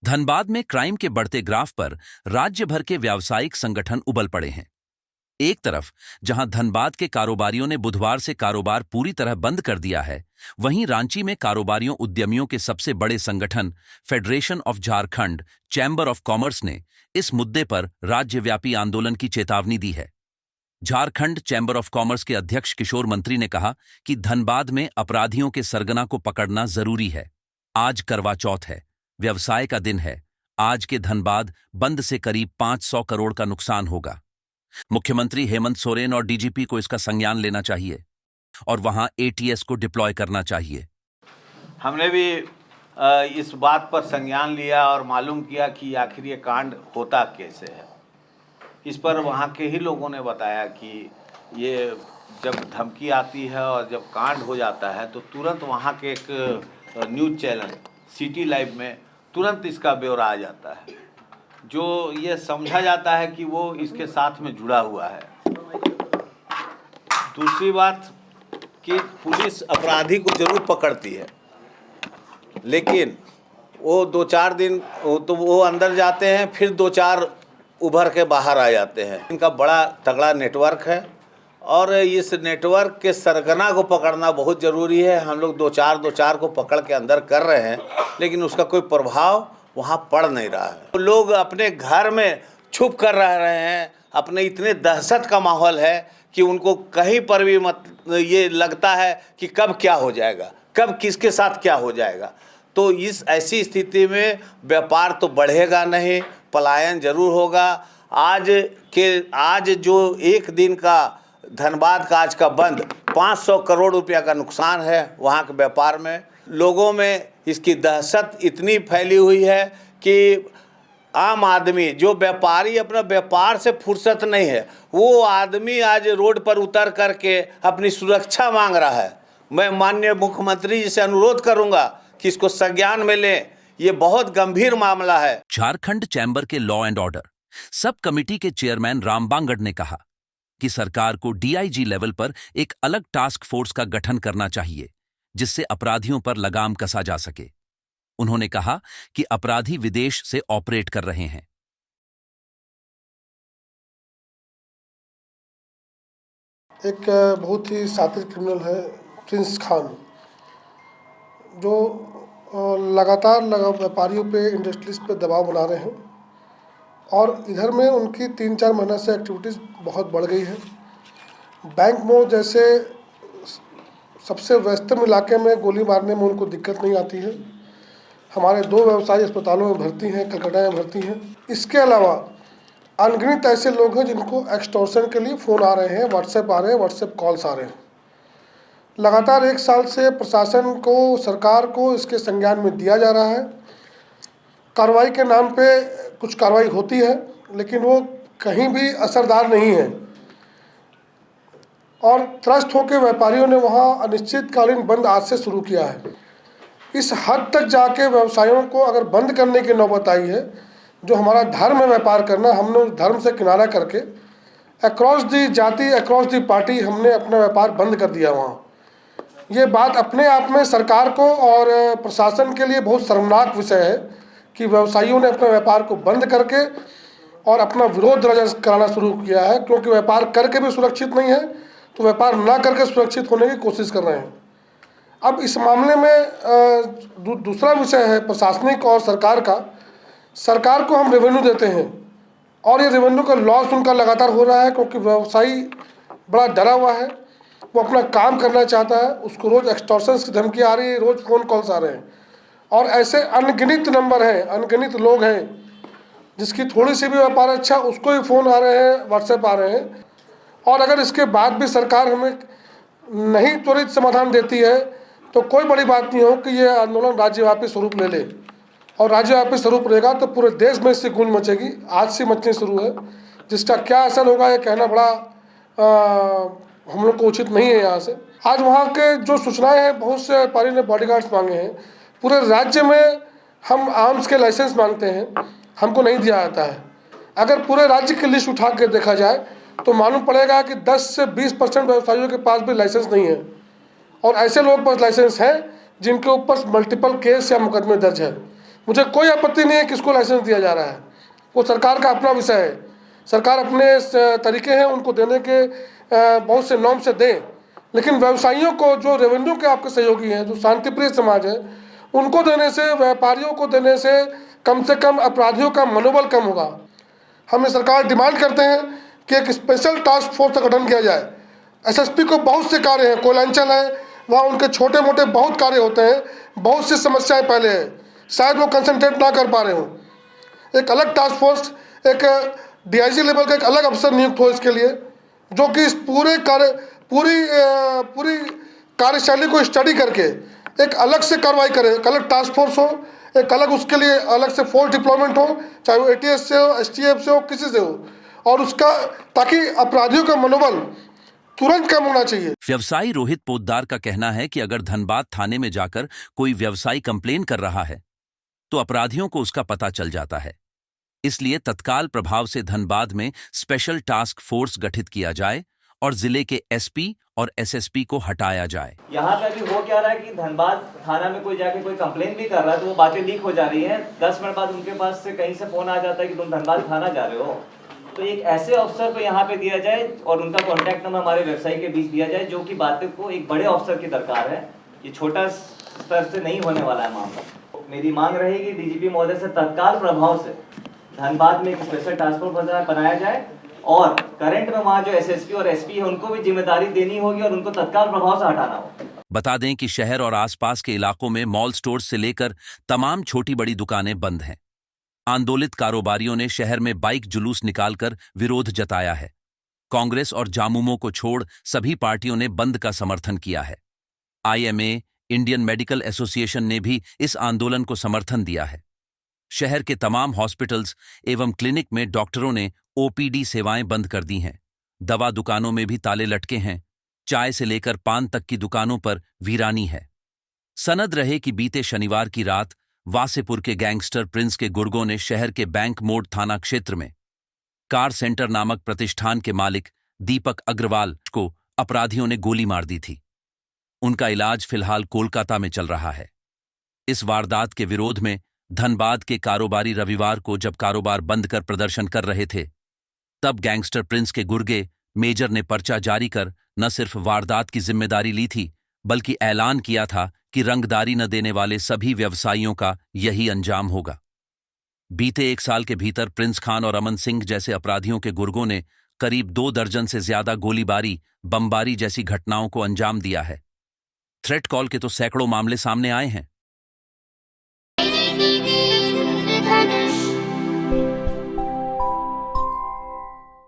धनबाद में क्राइम के बढ़ते ग्राफ पर राज्य भर के व्यावसायिक संगठन उबल पड़े हैं। एक तरफ जहां धनबाद के कारोबारियों ने बुधवार से कारोबार पूरी तरह बंद कर दिया है, वहीं रांची में कारोबारियों उद्यमियों के सबसे बड़े संगठन federation of Jharkhand chamber of commerce ने इस मुद्दे पर राज्यव्यापी आंदोलन की चेतावनी दी है। झारखंड चैम्बर ऑफ कॉमर्स के अध्यक्ष किशोर मंत्री ने कहा कि धनबाद में अपराधियों के सरगना को पकड़ना जरूरी है। आज करवा चौथ है, व्यवसाय का दिन है। आज के धनबाद बंद से करीब 500 करोड़ का नुकसान होगा। मुख्यमंत्री हेमंत सोरेन और डीजीपी को इसका संज्ञान लेना चाहिए और वहां एटीएस को डिप्लॉय करना चाहिए। हमने भी इस बात पर संज्ञान लिया और मालूम किया कि आखिर ये कांड होता कैसे है। इस पर वहाँ के ही लोगों ने बताया कि ये जब धमकी आती है और जब कांड हो जाता है तो तुरंत वहाँ के एक न्यूज़ चैनल सिटी लाइव में तुरंत इसका ब्यौरा आ जाता है, जो ये समझा जाता है कि वो इसके साथ में जुड़ा हुआ है। दूसरी बात कि पुलिस अपराधी को जरूर पकड़ती है, लेकिन वो 2-4 दिन तो वो अंदर जाते हैं, फिर 2-4 उभर के बाहर आ जाते हैं। इनका बड़ा तगड़ा नेटवर्क है और इस नेटवर्क के सरगना को पकड़ना बहुत ज़रूरी है। हम लोग 2-4 को पकड़ के अंदर कर रहे हैं, लेकिन उसका कोई प्रभाव वहाँ पड़ नहीं रहा है। लोग अपने घर में छुप कर रह रहे हैं। अपने इतने दहशत का माहौल है कि उनको कहीं पर भी ये लगता है कि कब क्या हो जाएगा, कब किसके साथ क्या हो जाएगा। तो इस ऐसी स्थिति में व्यापार तो बढ़ेगा नहीं, पलायन जरूर होगा। आज जो एक दिन का धनबाद का आज का बंद 500 करोड़ रुपया का नुकसान है वहाँ के व्यापार में। लोगों में इसकी दहशत इतनी फैली हुई है कि आम आदमी जो व्यापारी अपना व्यापार से फुर्सत नहीं है, वो आदमी आज रोड पर उतर करके अपनी सुरक्षा मांग रहा है। मैं माननीय मुख्यमंत्री जी से अनुरोध करूंगा कि इसको संज्ञान में लें। ये बहुत गंभीर मामला है। झारखंड चैम्बर के law and order sub committee के चेयरमैन राम बांगड़ ने कहा कि सरकार को डीआईजी लेवल पर एक अलग टास्क फोर्स का गठन करना चाहिए, जिससे अपराधियों पर लगाम कसा जा सके। उन्होंने कहा कि अपराधी विदेश से ऑपरेट कर रहे हैं। एक बहुत ही शातिर क्रिमिनल है प्रिंस खान, जो लगातार व्यापारियों पे, इंडस्ट्रीज पे दबाव बना रहे हैं और इधर में उनकी 3-4 महीने से एक्टिविटीज़ बहुत बढ़ गई है। बैंक मोड़ जैसे सबसे व्यस्तम इलाके में गोली मारने में उनको दिक्कत नहीं आती है। हमारे 2 व्यवसायी अस्पतालों में भर्ती हैं, कलकत्ता में भर्ती हैं। इसके अलावा अनगिनत ऐसे लोग हैं जिनको एक्सटॉर्शन के लिए फ़ोन आ रहे हैं, व्हाट्सएप आ रहे हैं, व्हाट्सएप कॉल्स आ रहे हैं। लगातार 1 साल से प्रशासन को, सरकार को इसके संज्ञान में दिया जा रहा है। कार्रवाई के नाम पे कुछ कार्रवाई होती है, लेकिन वो कहीं भी असरदार नहीं है और त्रस्त होकर व्यापारियों ने वहाँ अनिश्चितकालीन बंद आज से शुरू किया है। इस हद तक जाके व्यवसायों को अगर बंद करने की नौबत आई है, जो हमारा धर्म है व्यापार करना, हमने उस धर्म से किनारा करके अक्रॉस दी जाति, अक्रॉस दी पार्टी हमने अपना व्यापार बंद कर दिया वहाँ। ये बात अपने आप में सरकार को और प्रशासन के लिए बहुत शर्मनाक विषय है कि व्यवसायियों ने अपने व्यापार को बंद करके और अपना विरोध दर्ज कराना शुरू किया है, क्योंकि व्यापार करके भी सुरक्षित नहीं है तो व्यापार ना करके सुरक्षित होने की कोशिश कर रहे हैं। अब इस मामले में दूसरा विषय है प्रशासनिक और सरकार का। सरकार को हम रेवेन्यू देते हैं और ये रेवेन्यू का लॉस उनका लगातार हो रहा है, क्योंकि व्यवसायी बड़ा डरा हुआ है। वो अपना काम करना चाहता है, उसको रोज़ एक्सटॉर्शन की धमकी आ रही है, रोज़ फ़ोन कॉल्स आ रहे हैं और ऐसे अनगिनत नंबर हैं, अनगिनत लोग हैं जिसकी थोड़ी सी भी व्यापार अच्छा, उसको ही फ़ोन आ रहे हैं, व्हाट्सएप आ रहे हैं। और अगर इसके बाद भी सरकार हमें नहीं त्वरित समाधान देती है तो कोई बड़ी बात नहीं हो कि ये आंदोलन राज्यव्यापी स्वरूप ले ले, और राज्यव्यापी स्वरूप रहेगा तो पूरे देश में इससे गूंज मचेगी। आज से मचनी शुरू है, जिसका क्या असर होगा ये कहना बड़ा हम लोग को उचित नहीं है। यहाँ से आज वहाँ के जो सूचनाएं हैं, बहुत से व्यापारी ने बॉडीगार्ड्स मांगे हैं। पूरे राज्य में हम आर्म्स के लाइसेंस मांगते हैं, हमको नहीं दिया जाता है। अगर पूरे राज्य की लिस्ट उठा के देखा जाए तो मालूम पड़ेगा कि 10 से 20% व्यवसायियों के पास भी लाइसेंस नहीं है और ऐसे लोगों के पास लाइसेंस हैं जिनके ऊपर मल्टीपल केस या मुकदमे दर्ज है। मुझे कोई आपत्ति नहीं है किसको लाइसेंस दिया जा रहा है, वो सरकार का अपना विषय है। सरकार अपने तरीके हैं उनको देने के, बहुत से नॉर्म से दें, लेकिन व्यवसायियों को, जो रेवेन्यू के आपके सहयोगी हैं, जो शांतिप्रिय समाज है, उनको देने से, व्यापारियों को देने से कम अपराधियों का मनोबल कम होगा। हम सरकार डिमांड करते हैं कि एक स्पेशल टास्क फोर्स का गठन किया जाए। एसएसपी को बहुत से कार्य हैं, कोयलांचल है, वहाँ उनके छोटे मोटे बहुत कार्य होते हैं, बहुत सी समस्याएं पहले हैं, शायद वो कंसंट्रेट ना कर पा रहे हों। एक अलग टास्क फोर्स, एक डीआईजी लेवल का एक अलग अफसर नियुक्त हो इसके लिए, जो कि इस पूरी कार्यशैली को स्टडी करके एक अलग से कार्रवाई करे। एक अलग टास्क फोर्स हो, एक अलग उसके लिए अलग से फोर्स डिप्लॉयमेंट हो, चाहे वो एटीएस से हो, एसटीएफ से हो, किसी से हो, और उसका, ताकि अपराधियों का मनोबल तुरंत कम होना चाहिए। व्यवसायी रोहित पोद्दार का कहना है कि अगर धनबाद थाने में जाकर कोई व्यवसायी कंप्लेन कर रहा है तो अपराधियों को उसका पता चल जाता है। इसलिए तत्काल प्रभाव से धनबाद में स्पेशल टास्क फोर्स गठित किया जाए और जिले के एसपी और एसएसपी को हटाया जाए। यहाँ पे अभी हो क्या रहा है कि धनबाद थाना में कोई जाके कोई कंप्लेन भी कर रहा है तो वो बातें लीक हो जा रही है। 10 मिनट बाद उनके पास से कहीं से फोन आ जाता है कि तुम धनबाद थाना जा रहे हो। तो एक ऐसे अफसर को यहाँ पे दिया जाए और उनका कॉन्टैक्ट नंबर हमारे व्यवसायी के बीच दिया जाए, जो कि बातें को एक बड़े अफसर की दरकार है। ये छोटा स्तर से नहीं होने वाला है मामला। मेरी मांग रहेगी डीजीपी महोदय से तत्काल प्रभाव से धनबाद में एक स्पेशल टास्क फोर्स बनाया जाए और करंट में वहाँ जो एसएसपी और एसपी है उनको भी जिम्मेदारी देनी होगी और उनको तत्काल प्रभाव से हटाना होगा। बता दें कि शहर और आसपास के इलाकों में मॉल स्टोर्स से लेकर तमाम छोटी बड़ी दुकानें बंद हैं। आंदोलित कारोबारियों ने शहर में बाइक जुलूस निकालकर विरोध जताया है। कांग्रेस और जामुमो को छोड़ सभी पार्टियों ने बंद का समर्थन किया है। आईएमए, इंडियन मेडिकल एसोसिएशन ने भी इस आंदोलन को समर्थन दिया है। शहर के तमाम हॉस्पिटल्स एवं क्लिनिक में डॉक्टरों ने ओपीडी सेवाएं बंद कर दी हैं। दवा दुकानों में भी ताले लटके हैं। चाय से लेकर पान तक की दुकानों पर वीरानी है। सनद रहे कि बीते शनिवार की रात वासेपुर के गैंगस्टर प्रिंस के गुर्गों ने शहर के बैंक मोड़ थाना क्षेत्र में कार सेंटर नामक प्रतिष्ठान के मालिक दीपक अग्रवाल को अपराधियों ने गोली मार दी थी। उनका इलाज फिलहाल कोलकाता में चल रहा है। इस वारदात के विरोध में धनबाद के कारोबारी रविवार को जब कारोबार बंद कर प्रदर्शन कर रहे थे, तब गैंगस्टर प्रिंस के गुर्गे मेजर ने पर्चा जारी कर न सिर्फ वारदात की जिम्मेदारी ली थी, बल्कि ऐलान किया था कि रंगदारी न देने वाले सभी व्यवसायियों का यही अंजाम होगा। बीते 1 साल के भीतर प्रिंस खान और अमन सिंह जैसे अपराधियों के गुर्गों ने करीब 2 दर्जन से ज्यादा गोलीबारी, बमबारी जैसी घटनाओं को अंजाम दिया है। थ्रेट कॉल के तो सैकड़ों मामले सामने आए हैं।